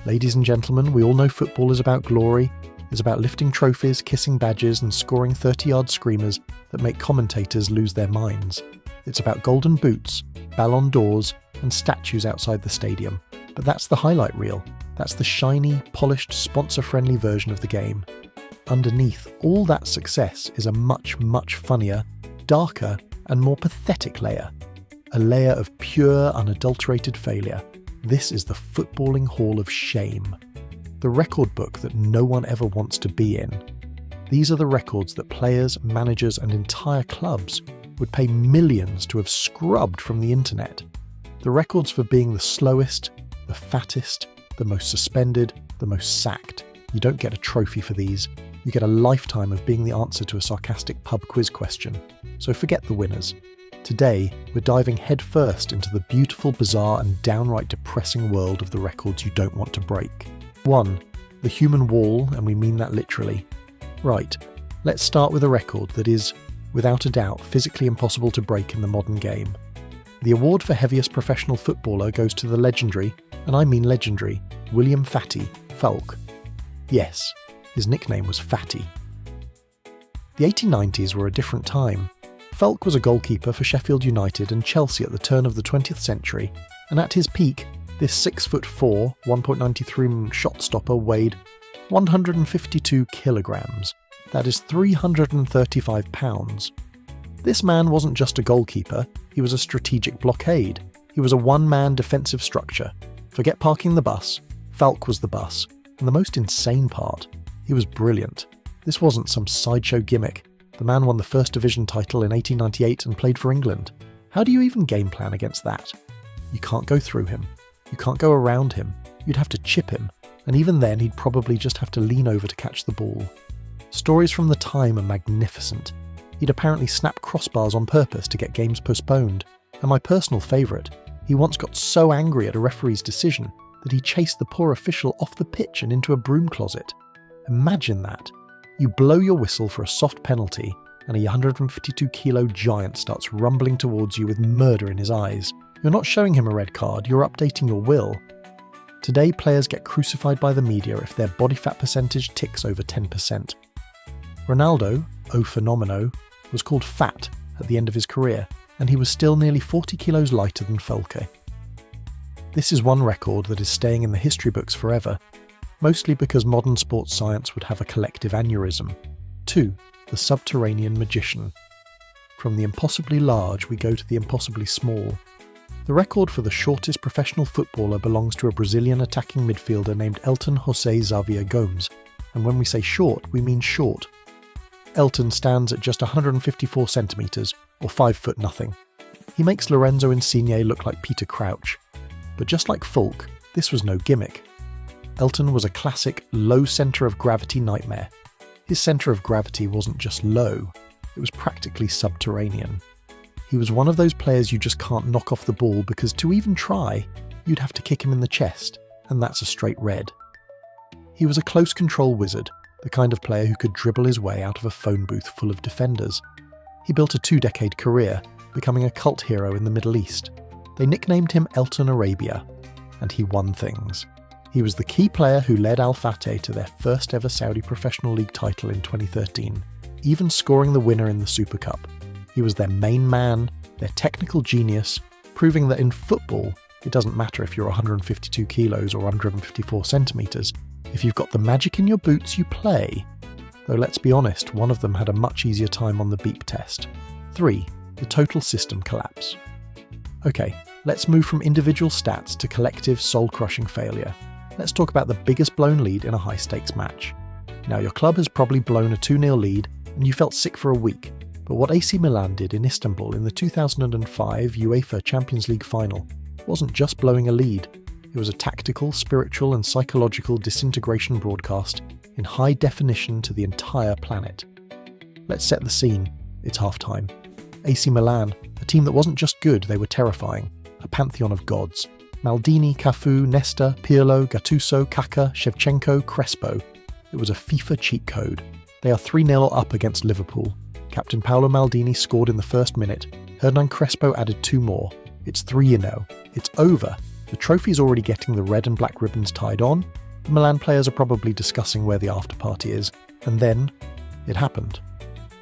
Ladies and gentlemen, we all know football is about glory, is about lifting trophies, kissing badges and scoring 30-yard screamers that make commentators lose their minds. It's about golden boots, Ballon d'Ors and statues outside the stadium. But that's the highlight reel. That's the shiny, polished, sponsor-friendly version of the game. Underneath all that success is a much, much funnier, darker and more pathetic layer. A layer of pure, unadulterated failure. This is the footballing hall of shame. The record book that no one ever wants to be in. These are the records that players, managers and entire clubs would pay millions to have scrubbed from the internet. The records for being the slowest, the fattest, the most suspended, the most sacked. You don't get a trophy for these. You get a lifetime of being the answer to a sarcastic pub quiz question. So forget the winners. Today, we're diving headfirst into the beautiful, bizarre and downright depressing world of the records you don't want to break. 1. The human wall, and we mean that literally. Right, let's start with a record that is, without a doubt, physically impossible to break in the modern game. The award for heaviest professional footballer goes to the legendary, and I mean legendary, William Fattie, Foulke. Yes, his nickname was Fattie. The 1890s were a different time. Foulke was a goalkeeper for Sheffield United and Chelsea at the turn of the 20th century, and at his peak, this 6'4", 1.93 shot stopper weighed 152 kilograms. That is 335 pounds. This man wasn't just a goalkeeper, he was a strategic blockade. He was a one-man defensive structure. Forget parking the bus, Foulke was the bus. And the most insane part, he was brilliant. This wasn't some sideshow gimmick. The man won the First Division title in 1898 and played for England. How do you even game plan against that? You can't go through him. You can't go around him. You'd have to chip him. And even then, he'd probably just have to lean over to catch the ball. Stories from the time are magnificent. He'd apparently snap crossbars on purpose to get games postponed. And my personal favourite, he once got so angry at a referee's decision that he chased the poor official off the pitch and into a broom closet. Imagine that. You blow your whistle for a soft penalty and a 152-kilo giant starts rumbling towards you with murder in his eyes. You're not showing him a red card, you're updating your will. Today, players get crucified by the media if their body fat percentage ticks over 10%. Ronaldo, o fenomeno, was called fat at the end of his career, and he was still nearly 40 kilos lighter than Foulke. This is one record that is staying in the history books forever, mostly because modern sports science would have a collective aneurysm. 2. The subterranean magician. From the impossibly large, we go to the impossibly small. The record for the shortest professional footballer belongs to a Brazilian attacking midfielder named Elton José Xavier Gomes, and when we say short, we mean short. Elton stands at just 154 centimetres, or 5 foot nothing. He makes Lorenzo Insigne look like Peter Crouch. But just like Foulke, this was no gimmick. Elton was a classic low centre of gravity nightmare. His centre of gravity wasn't just low, it was practically subterranean. He was one of those players you just can't knock off the ball because to even try, you'd have to kick him in the chest, and that's a straight red. He was a close control wizard, the kind of player who could dribble his way out of a phone booth full of defenders. He built a 2-decade career, becoming a cult hero in the Middle East. They nicknamed him Elton Arabia, and he won things. He was the key player who led Al Fateh to their first ever Saudi Professional League title in 2013, even scoring the winner in the Super Cup. He was their main man, their technical genius, proving that in football, it doesn't matter if you're 152 kilos or 154 centimetres. If you've got the magic in your boots, you play. Though let's be honest, one of them had a much easier time on the beep test. 3. The total system collapse. Okay, let's move from individual stats to collective soul-crushing failure. Let's talk about the biggest blown lead in a high-stakes match. Now, your club has probably blown a 2-0 lead and you felt sick for a week, but what AC Milan did in Istanbul in the 2005 UEFA Champions League final wasn't just blowing a lead, it was a tactical, spiritual and psychological disintegration broadcast in high definition to the entire planet. Let's set the scene. It's half-time. AC Milan, a team that wasn't just good, they were terrifying, a pantheon of gods. Maldini, Cafu, Nesta, Pirlo, Gattuso, Kaká, Shevchenko, Crespo. It was a FIFA cheat code. They are 3-0 up against Liverpool. Captain Paolo Maldini scored in the first minute. Hernan Crespo added 2 more. It's 3-0. It's over. The trophy's already getting the red and black ribbons tied on, the Milan players are probably discussing where the after-party is, and then it happened.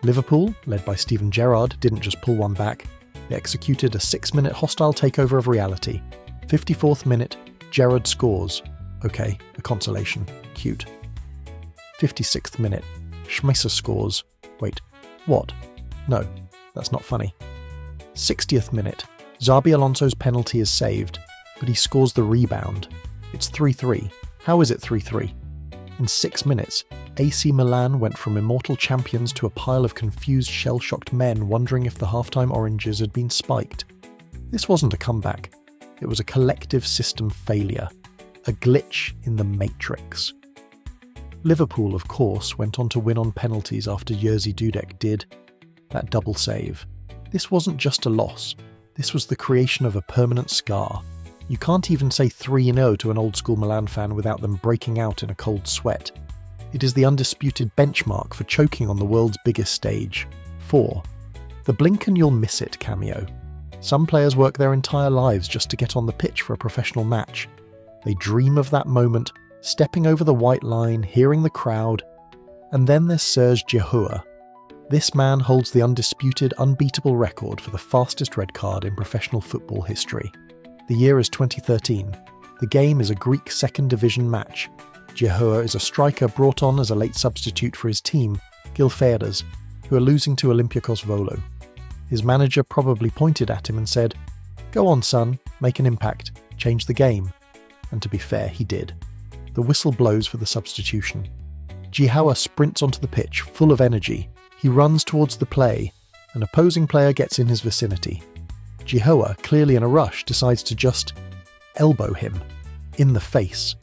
Liverpool, led by Steven Gerrard, didn't just pull one back, they executed a 6-minute hostile takeover of reality. 54th minute, Gerrard scores. Okay, a consolation. Cute. 56th minute, Schmeisser scores. Wait, what? No, that's not funny. 60th minute, Xabi Alonso's penalty is saved, but he scores the rebound. It's 3-3. How is it 3-3? In 6 minutes, AC Milan went from immortal champions to a pile of confused, shell-shocked men wondering if the halftime oranges had been spiked. This wasn't a comeback. It was a collective system failure. A glitch in the matrix. Liverpool, of course, went on to win on penalties after Jerzy Dudek did that double save. This wasn't just a loss. This was the creation of a permanent scar. You can't even say 3-0 to an old-school Milan fan without them breaking out in a cold sweat. It is the undisputed benchmark for choking on the world's biggest stage. 4. The blink and you'll miss it cameo. Some players work their entire lives just to get on the pitch for a professional match. They dream of that moment, stepping over the white line, hearing the crowd. And then there's Serge Djiehoua. This man holds the undisputed, unbeatable record for the fastest red card in professional football history. The year is 2013. The game is a Greek second division match. Djiehoua is a striker brought on as a late substitute for his team, Gilfeiras, who are losing to Olympiacos Volo. His manager probably pointed at him and said, "Go on, son, make an impact, change the game." And to be fair, he did. The whistle blows for the substitution. Djiehoua sprints onto the pitch, full of energy. He runs towards the play. An opposing player gets in his vicinity. Djiehoua, clearly in a rush, decides to just elbow him in the face.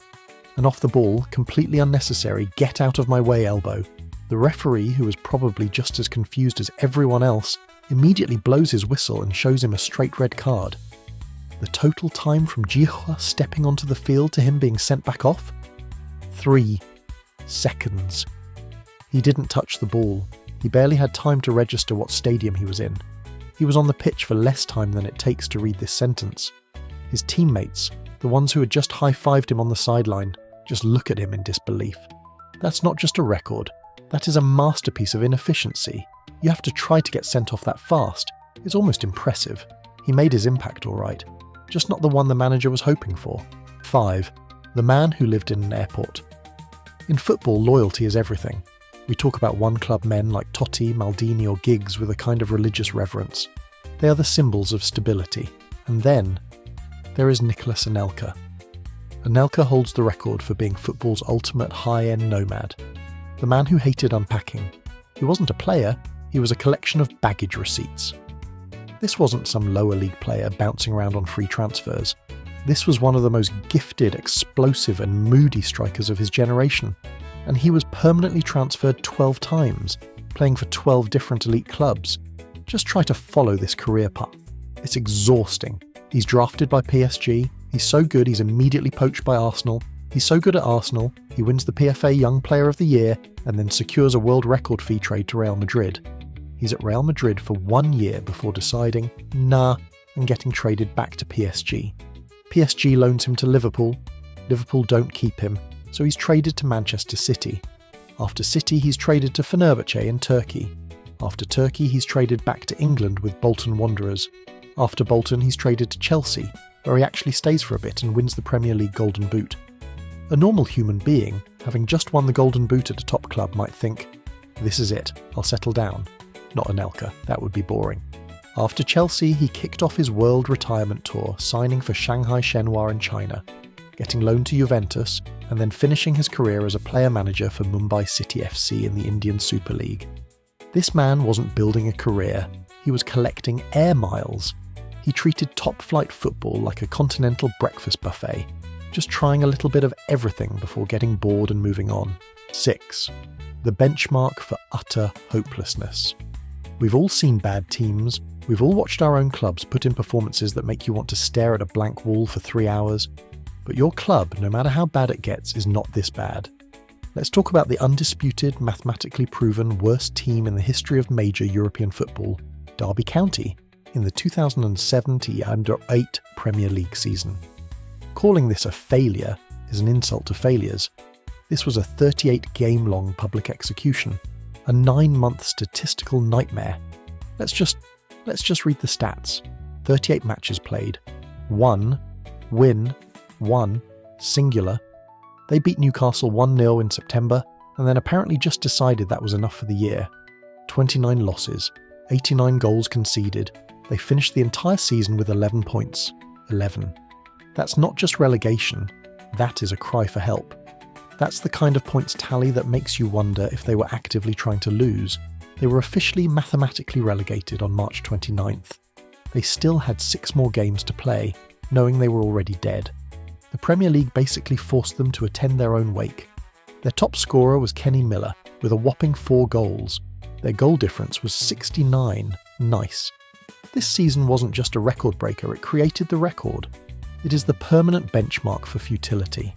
An off the ball, completely unnecessary, get out of my way elbow. The referee, who was probably just as confused as everyone else, immediately blows his whistle and shows him a straight red card. The total time from Djiehoua stepping onto the field to him being sent back off? 3 seconds. He didn't touch the ball. He barely had time to register what stadium he was in. He was on the pitch for less time than it takes to read this sentence. His teammates, the ones who had just high-fived him on the sideline, just look at him in disbelief. That's not just a record. That is a masterpiece of inefficiency. You have to try to get sent off that fast. It's almost impressive. He made his impact all right. Just not the one the manager was hoping for. 5. The man who lived in an airport. In football, loyalty is everything. We talk about one-club men like Totti, Maldini or Giggs with a kind of religious reverence. They are the symbols of stability. And then, there is Nicolas Anelka. Anelka holds the record for being football's ultimate high-end nomad. The man who hated unpacking. He wasn't a player, he was a collection of baggage receipts. This wasn't some lower league player bouncing around on free transfers. This was one of the most gifted, explosive and moody strikers of his generation. And he was permanently transferred 12 times, playing for 12 different elite clubs. Just try to follow this career path. It's exhausting. He's drafted by PSG, he's so good he's immediately poached by Arsenal, he's so good at Arsenal, he wins the PFA Young Player of the Year and then secures a world record fee trade to Real Madrid. He's at Real Madrid for 1 year before deciding, nah, and getting traded back to PSG. PSG loans him to Liverpool. Liverpool don't keep him, so he's traded to Manchester City. After City, he's traded to Fenerbahce in Turkey. After Turkey, he's traded back to England with Bolton Wanderers. After Bolton, he's traded to Chelsea, where he actually stays for a bit and wins the Premier League Golden Boot. A normal human being, having just won the Golden Boot at a top club, might think, this is it, I'll settle down. Not Anelka, that would be boring. After Chelsea, he kicked off his world retirement tour, signing for Shanghai Shenhua in China, getting loaned to Juventus, and then finishing his career as a player-manager for Mumbai City FC in the Indian Super League. This man wasn't building a career, he was collecting air miles. He treated top-flight football like a continental breakfast buffet, just trying a little bit of everything before getting bored and moving on. 6. The benchmark for utter hopelessness. We've all seen bad teams, we've all watched our own clubs put in performances that make you want to stare at a blank wall for 3 hours. But your club, no matter how bad it gets, is not this bad. Let's talk about the undisputed, mathematically proven worst team in the history of major European football, Derby County, in the 2007-2008 Premier League season. Calling this a failure is an insult to failures. This was a 38-game-long public execution, a 9-month statistical nightmare. Let's just read the stats. 38 matches played. 1 win, 1 singular. They beat Newcastle 1-0 in September, and then apparently just decided that was enough for the year. 29 losses, 89 goals conceded. They finished the entire season with 11 points. 11. That's not just relegation, that is a cry for help. That's the kind of points tally that makes you wonder if they were actively trying to lose. They were officially mathematically relegated on March 29th. They still had 6 more games to play, knowing they were already dead. The Premier League basically forced them to attend their own wake. Their top scorer was Kenny Miller, with a whopping 4 goals. Their goal difference was 69. Nice. This season wasn't just a record breaker, it created the record. It is the permanent benchmark for futility.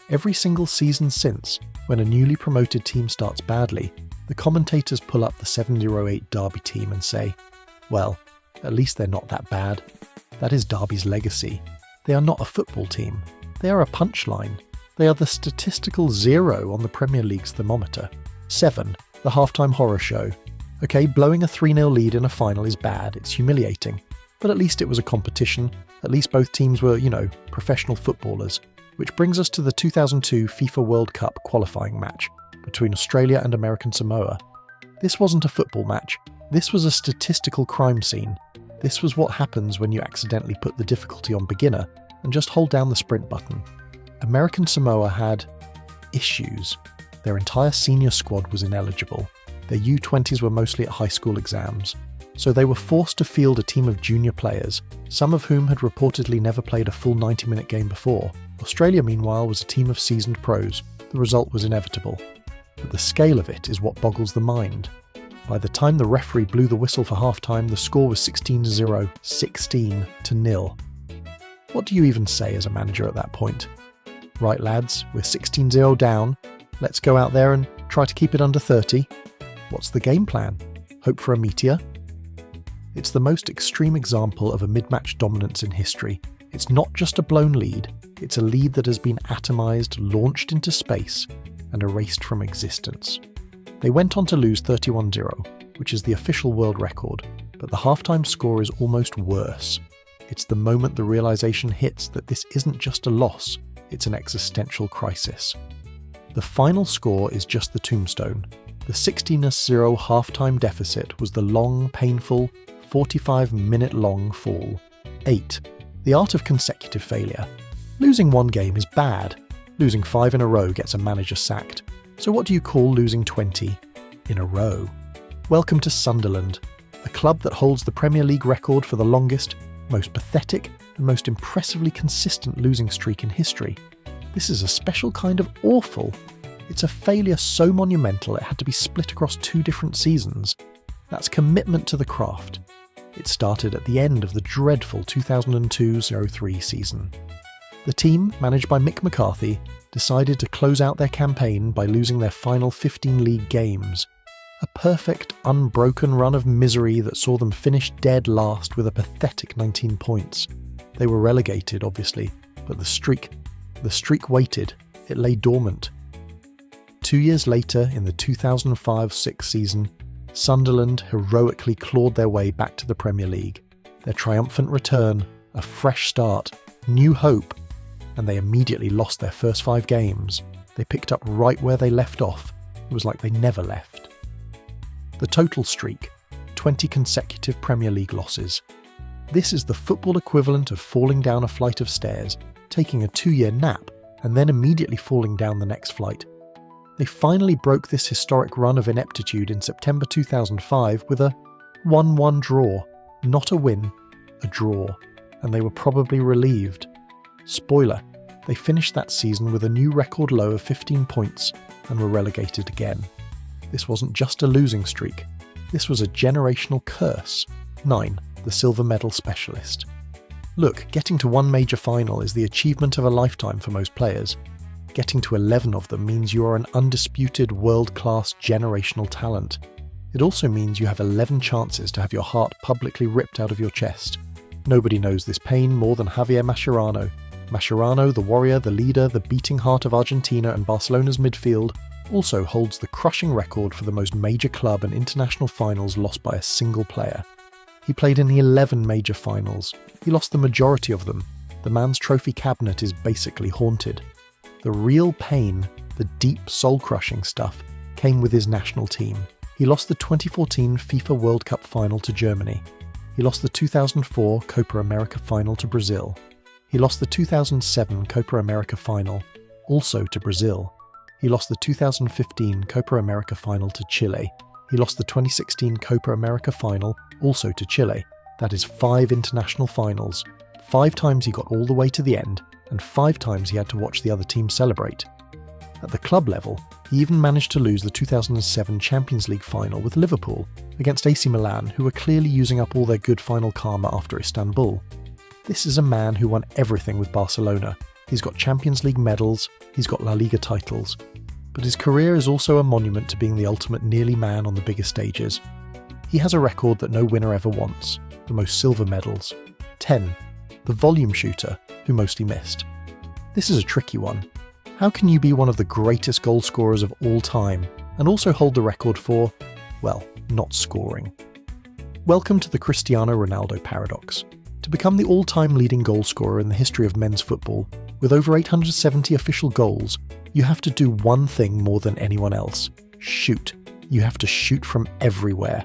Every single season since, when a newly promoted team starts badly, the commentators pull up the 708 Derby team and say, well, at least they're not that bad. That is Derby's legacy. They are not a football team. They are a punchline. They are the statistical 0 on the Premier League's thermometer. 7, the halftime horror show. Okay, blowing a 3-0 lead in a final is bad, it's humiliating. But at least it was a competition. At least both teams were, professional footballers. Which brings us to the 2002 FIFA World Cup qualifying match between Australia and American Samoa. This wasn't a football match. This was a statistical crime scene. This was what happens when you accidentally put the difficulty on beginner and just hold down the sprint button. American Samoa had issues. Their entire senior squad was ineligible. Their U20s were mostly at high school exams. So they were forced to field a team of junior players, some of whom had reportedly never played a full 90-minute game before. Australia, meanwhile, was a team of seasoned pros. The result was inevitable. But the scale of it is what boggles the mind. By the time the referee blew the whistle for half-time, the score was 16-0, 16-0. What do you even say as a manager at that point? Right, lads, we're 16-0 down. Let's go out there and try to keep it under 30. What's the game plan? Hope for a meteor? It's the most extreme example of a mid-match dominance in history. It's not just a blown lead, it's a lead that has been atomized, launched into space, and erased from existence. They went on to lose 31-0, which is the official world record, but the halftime score is almost worse. It's the moment the realization hits that this isn't just a loss, it's an existential crisis. The final score is just the tombstone. The 16-0 halftime deficit was the long, painful, 45-minute-long fall. 8. The art of consecutive failure. Losing one game is bad. Losing 5 in a row gets a manager sacked. So what do you call losing 20 in a row? Welcome to Sunderland, a club that holds the Premier League record for the longest, most pathetic, and most impressively consistent losing streak in history. This is a special kind of awful. It's a failure so monumental it had to be split across 2 different seasons. That's commitment to the craft. It started at the end of the dreadful 2002-03 season. The team, managed by Mick McCarthy, decided to close out their campaign by losing their final 15 league games. A perfect, unbroken run of misery that saw them finish dead last with a pathetic 19 points. They were relegated, obviously, but the streak waited. It lay dormant. 2 years later, in the 2005-06 season, Sunderland heroically clawed their way back to the Premier League. Their triumphant return, a fresh start, new hope, and they immediately lost their first 5 games. They picked up right where they left off. It was like they never left. The total streak, 20 consecutive Premier League losses. This is the football equivalent of falling down a flight of stairs, taking a 2-year nap, and then immediately falling down the next flight. They finally broke this historic run of ineptitude in September 2005 with a 1-1 draw. Not a win, a draw. And they were probably relieved. Spoiler, they finished that season with a new record low of 15 points and were relegated again. This wasn't just a losing streak. This was a generational curse. 9. The silver medal specialist. Look, getting to one major final is the achievement of a lifetime for most players. Getting to 11 of them means you are an undisputed world-class generational talent. It also means you have 11 chances to have your heart publicly ripped out of your chest. Nobody knows this pain more than Javier Mascherano. Mascherano, the warrior, the leader, the beating heart of Argentina and Barcelona's midfield, also holds the crushing record for the most major club and international finals lost by a single player. He played in the 11 major finals. He lost the majority of them. The man's trophy cabinet is basically haunted. The real pain, the deep soul-crushing stuff, came with his national team. He lost the 2014 FIFA World Cup final to Germany. He lost the 2004 Copa America final to Brazil. He lost the 2007 Copa America final, also to Brazil. He lost the 2015 Copa America final to Chile. He lost the 2016 Copa America final, also to Chile. That is 5 international finals. 5 times he got all the way to the end, and 5 times he had to watch the other team celebrate. At the club level, he even managed to lose the 2007 Champions League final with Liverpool against AC Milan, who were clearly using up all their good final karma after Istanbul. This is a man who won everything with Barcelona. He's got Champions League medals, he's got La Liga titles. But his career is also a monument to being the ultimate nearly man on the biggest stages. He has a record that no winner ever wants, the most silver medals. 10. The volume shooter, who mostly missed. This is a tricky one. How can you be one of the greatest goal scorers of all time and also hold the record for, well, not scoring? Welcome to the Cristiano Ronaldo paradox. To become the all-time leading goal scorer in the history of men's football, with over 870 official goals, you have to do one thing more than anyone else. Shoot. You have to shoot from everywhere.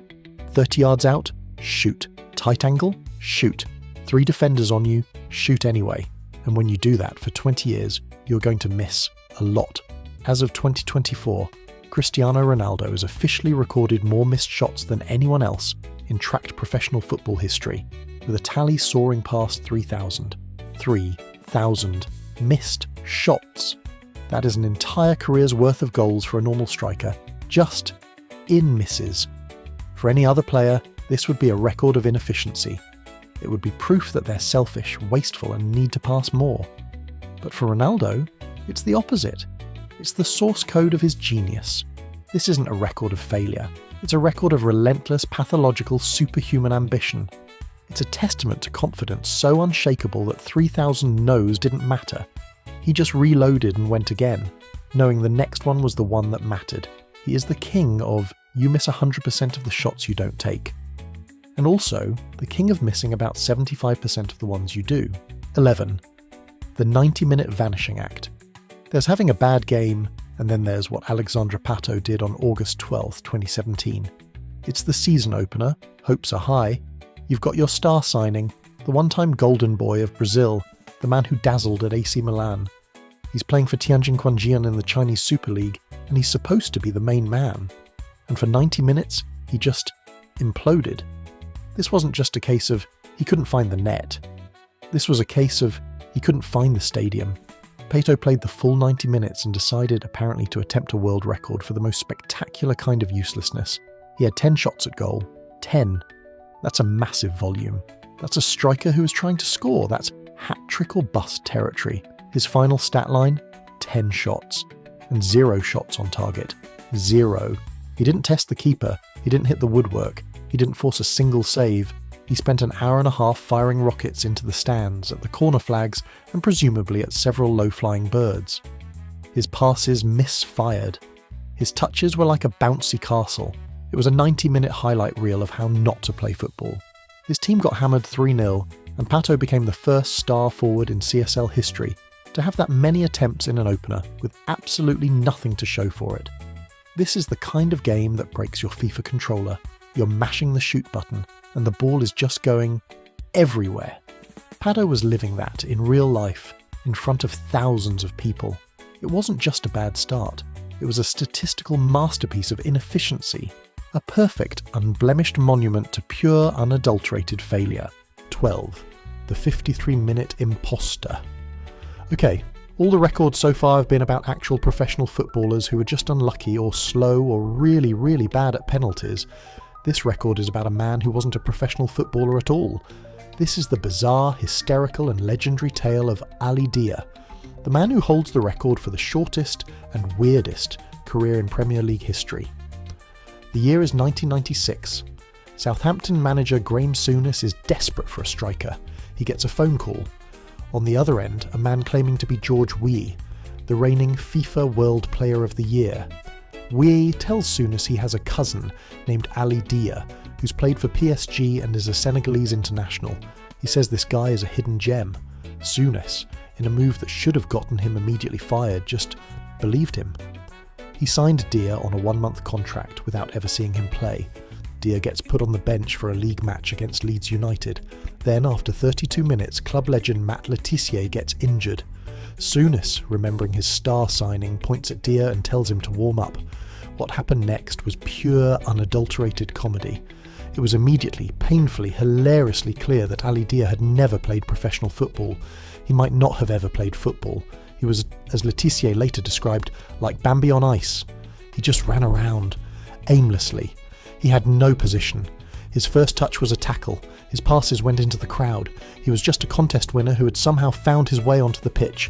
30 yards out? Shoot. Tight angle? Shoot. 3 defenders on you? Shoot anyway. And when you do that for 20 years, you're going to miss a lot. As of 2024, Cristiano Ronaldo has officially recorded more missed shots than anyone else in tracked professional football history, with a tally soaring past 3,000. 3,000 missed shots. That is an entire career's worth of goals for a normal striker, just in misses. For any other player, this would be a record of inefficiency. It would be proof that they're selfish, wasteful, and need to pass more. But for Ronaldo, it's the opposite. It's the source code of his genius. This isn't a record of failure. It's a record of relentless, pathological, superhuman ambition. It's a testament to confidence so unshakable that 3,000 no's didn't matter. He just reloaded and went again, knowing the next one was the one that mattered. He is the king of you miss 100% of the shots you don't take. And also, the king of missing about 75% of the ones you do. 11. The 90-minute vanishing act. There's having a bad game, and then there's what Alexandre Pato did on August 12, 2017. It's the season opener, hopes are high. You've got your star signing, the one-time golden boy of Brazil, the man who dazzled at AC Milan. He's playing for Tianjin Quanjian in the Chinese Super League, and he's supposed to be the main man. And for 90 minutes, he just imploded. This wasn't just a case of he couldn't find the net. This was a case of he couldn't find the stadium. Pato played the full 90 minutes and decided apparently to attempt a world record for the most spectacular kind of uselessness. He had 10 shots at goal. 10. That's a massive volume. That's a striker who is trying to score. That's hat-trick or bust territory. His final stat line? 10 shots. And 0 shots on target. 0. He didn't test the keeper. He didn't hit the woodwork. He didn't force a single save. He spent an hour and a half firing rockets into the stands, at the corner flags, and presumably at several low-flying birds. His passes misfired. His touches were like a bouncy castle. It was a 90-minute highlight reel of how not to play football. His team got hammered 3-0, and Pato became the first star forward in CSL history to have that many attempts in an opener with absolutely nothing to show for it. This is the kind of game that breaks your FIFA controller. You're mashing the shoot button, and the ball is just going everywhere. Pato was living that in real life, in front of thousands of people. It wasn't just a bad start. It was a statistical masterpiece of inefficiency, a perfect, unblemished monument to pure, unadulterated failure. 12. The 53-minute Impostor. Okay, all the records so far have been about actual professional footballers who were just unlucky or slow or really, really bad at penalties. This record is about a man who wasn't a professional footballer at all. This is the bizarre, hysterical and legendary tale of Ali Dia, the man who holds the record for the shortest and weirdest career in Premier League history. The year is 1996. Southampton manager Graham Souness is desperate for a striker. He gets a phone call. On the other end, a man claiming to be George Weah, the reigning FIFA World Player of the Year. Weah tells Souness he has a cousin named Ali Dia, who's played for PSG and is a Senegalese international. He says this guy is a hidden gem. Souness, in a move that should have gotten him immediately fired, just believed him. He signed Dia on a 1-month contract without ever seeing him play. Dia gets put on the bench for a league match against Leeds United. Then, after 32 minutes, club legend Matt Le Tissier gets injured. Souness, remembering his star signing, points at Dia and tells him to warm up. What happened next was pure, unadulterated comedy. It was immediately, painfully, hilariously clear that Ali Dia had never played professional football. He might not have ever played football. He was, as Le Tissier later described, like Bambi on ice. He just ran around, aimlessly. He had no position. His first touch was a tackle. His passes went into the crowd. He was just a contest winner who had somehow found his way onto the pitch.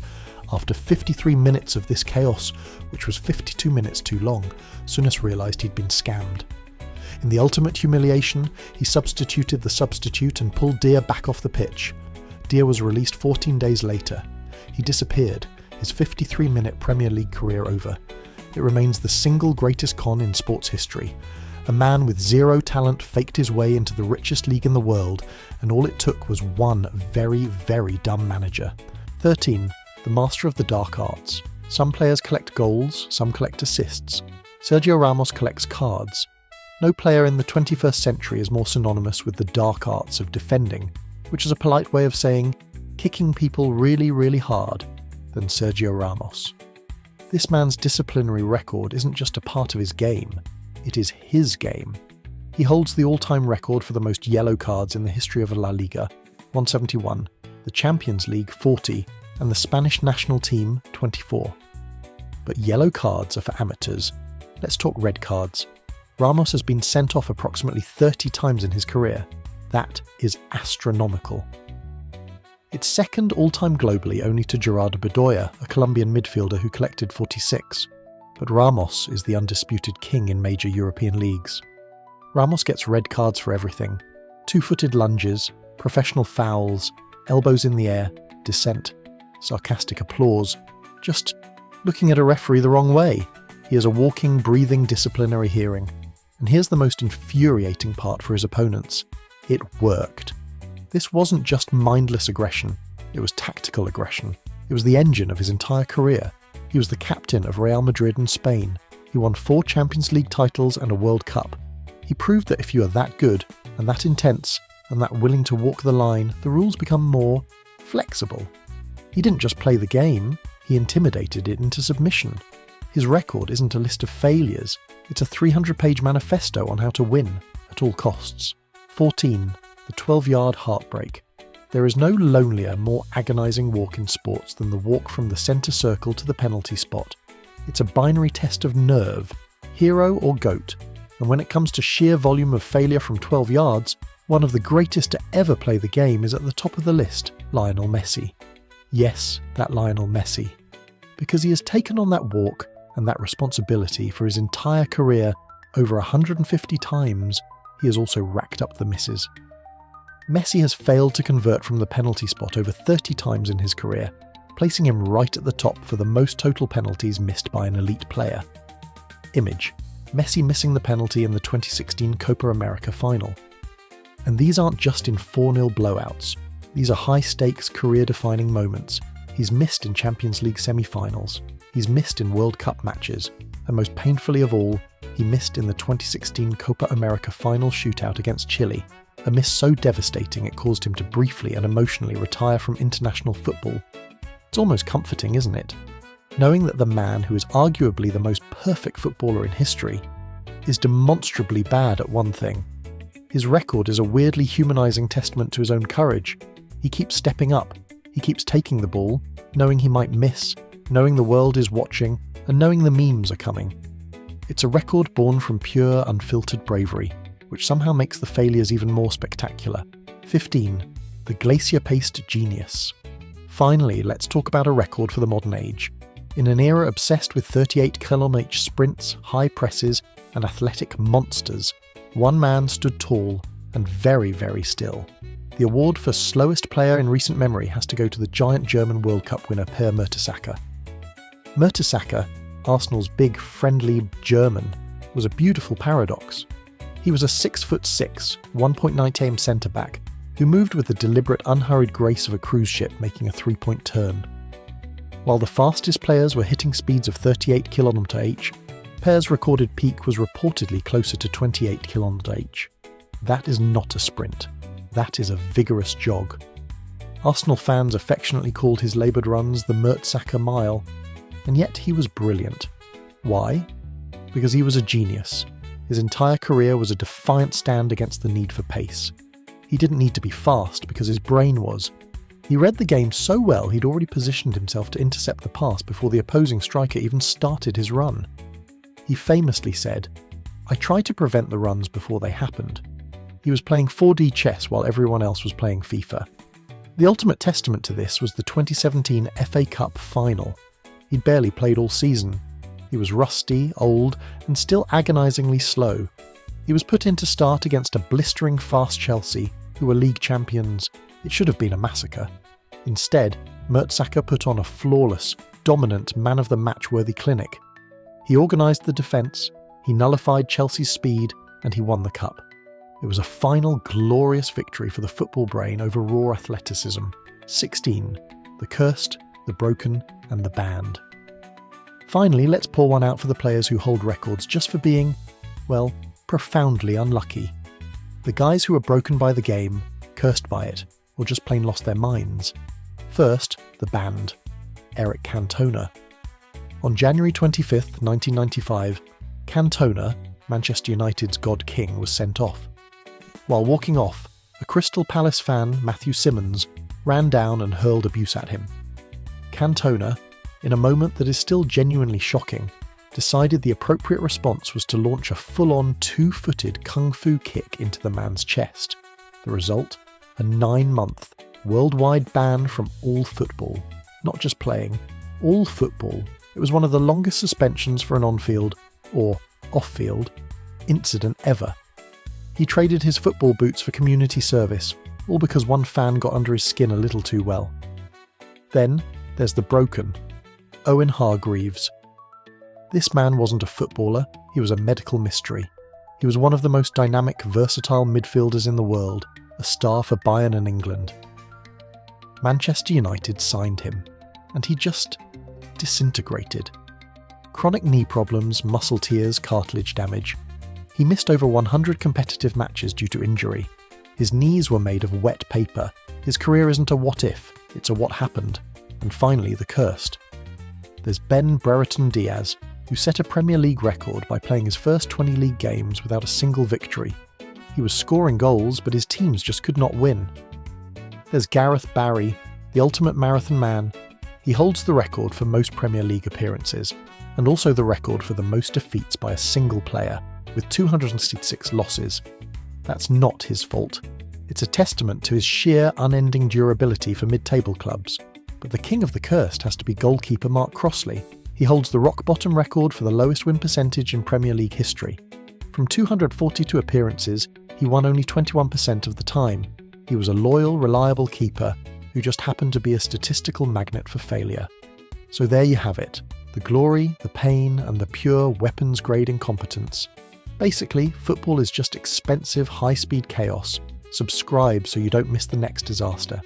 After 53 minutes of this chaos, which was 52 minutes too long, Souness realised he'd been scammed. In the ultimate humiliation, he substituted the substitute and pulled Dia back off the pitch. Dia was released 14 days later. He disappeared, his 53-minute Premier League career over. It remains the single greatest con in sports history. A man with zero talent faked his way into the richest league in the world, and all it took was one very, very dumb manager. 13. The master of the dark arts. Some players collect goals, some collect assists. Sergio Ramos collects cards. No player in the 21st century is more synonymous with the dark arts of defending, which is a polite way of saying kicking people really, really hard, than Sergio Ramos. This man's disciplinary record isn't just a part of his game, it is his game. He holds the all-time record for the most yellow cards in the history of La Liga, 171, the Champions League, 40, and the Spanish national team, 24. But yellow cards are for amateurs. Let's talk red cards. Ramos has been sent off approximately 30 times in his career. That is astronomical. It's second all-time globally only to Gerardo Bedoya, a Colombian midfielder who collected 46. But Ramos is the undisputed king in major European leagues. Ramos gets red cards for everything. Two-footed lunges, professional fouls, elbows in the air, dissent, sarcastic applause, just looking at a referee the wrong way. He is a walking, breathing disciplinary hearing. And here's the most infuriating part for his opponents. It worked. This wasn't just mindless aggression, it was tactical aggression. It was the engine of his entire career. He was the captain of Real Madrid and Spain. He won 4 Champions League titles and a World Cup. He proved that if you are that good, and that intense, and that willing to walk the line, the rules become more flexible. He didn't just play the game, he intimidated it into submission. His record isn't a list of failures, it's a 300-page manifesto on how to win, at all costs. 14. The 12-yard heartbreak. There is no lonelier, more agonising walk in sports than the walk from the centre circle to the penalty spot. It's a binary test of nerve, hero or goat, and when it comes to sheer volume of failure from 12 yards, one of the greatest to ever play the game is at the top of the list, Lionel Messi. Yes, that Lionel Messi. Because he has taken on that walk and that responsibility for his entire career over 150 times, he has also racked up the misses. Messi has failed to convert from the penalty spot over 30 times in his career, placing him right at the top for the most total penalties missed by an elite player. Image: Messi missing the penalty in the 2016 Copa America final. And these aren't just in 4-0 blowouts. These are high-stakes, career-defining moments. He's missed in Champions League semi-finals. He's missed in World Cup matches. And most painfully of all, he missed in the 2016 Copa America final shootout against Chile, a miss so devastating it caused him to briefly and emotionally retire from international football. It's almost comforting, isn't it? Knowing that the man who is arguably the most perfect footballer in history is demonstrably bad at one thing. His record is a weirdly humanising testament to his own courage. He keeps stepping up. He keeps taking the ball, knowing he might miss, knowing the world is watching, and knowing the memes are coming. It's a record born from pure, unfiltered bravery, which somehow makes the failures even more spectacular. 15. The glacier-paced genius. Finally, let's talk about a record for the modern age. In an era obsessed with 38km sprints, high presses, and athletic monsters, one man stood tall and very, very still. The award for slowest player in recent memory has to go to the giant German World Cup winner Per Mertesacker. Mertesacker, Arsenal's big, friendly German, was a beautiful paradox. He was a 6'6", 1.9 centre-back who moved with the deliberate, unhurried grace of a cruise ship making a three-point turn. While the fastest players were hitting speeds of 38 km/h, Per's recorded peak was reportedly closer to 28 km/h. That is not a sprint. That is a vigorous jog. Arsenal fans affectionately called his laboured runs the Mertesacker Mile, and yet he was brilliant. Why? Because he was a genius. His entire career was a defiant stand against the need for pace. He didn't need to be fast because his brain was. He read the game so well he'd already positioned himself to intercept the pass before the opposing striker even started his run. He famously said, "I tried to prevent the runs before they happened." He was playing 4D chess while everyone else was playing FIFA. The ultimate testament to this was the 2017 FA Cup final. He'd barely played all season. He was rusty, old, and still agonisingly slow. He was put in to start against a blistering fast Chelsea, who were league champions. It should have been a massacre. Instead, Mertesacker put on a flawless, dominant, man-of-the-match-worthy clinic. He organised the defence, he nullified Chelsea's speed, and he won the cup. It was a final glorious victory for the football brain over raw athleticism. 16. The cursed, the broken, and the banned. Finally, let's pour one out for the players who hold records just for being, well, profoundly unlucky. The guys who were broken by the game, cursed by it, or just plain lost their minds. First, the banned. Eric Cantona. On January 25th, 1995, Cantona, Manchester United's God King, was sent off. While walking off, a Crystal Palace fan, Matthew Simmons, ran down and hurled abuse at him. Cantona, in a moment that is still genuinely shocking, decided the appropriate response was to launch a full-on two-footed kung fu kick into the man's chest. The result? A 9-month, worldwide ban from all football. Not just playing, all football. It was one of the longest suspensions for an on-field, or off-field, incident ever. He traded his football boots for community service, all because one fan got under his skin a little too well. Then, there's the broken. Owen Hargreaves. This man wasn't a footballer, he was a medical mystery. He was one of the most dynamic, versatile midfielders in the world, a star for Bayern and England. Manchester United signed him, and he just disintegrated. Chronic knee problems, muscle tears, cartilage damage. He missed over 100 competitive matches due to injury. His knees were made of wet paper. His career isn't a what if, it's a what happened. And finally, the cursed. There's Ben Brereton Diaz, who set a Premier League record by playing his first 20 league games without a single victory. He was scoring goals, but his teams just could not win. There's Gareth Barry, the ultimate marathon man. He holds the record for most Premier League appearances, and also the record for the most defeats by a single player, with 266 losses. That's not his fault. It's a testament to his sheer, unending durability for mid-table clubs. But the king of the cursed has to be goalkeeper Mark Crossley. He holds the rock-bottom record for the lowest win percentage in Premier League history. From 242 appearances, he won only 21% of the time. He was a loyal, reliable keeper who just happened to be a statistical magnet for failure. So there you have it. The glory, the pain, and the pure weapons-grade incompetence. Basically, football is just expensive, high-speed chaos. Subscribe so you don't miss the next disaster.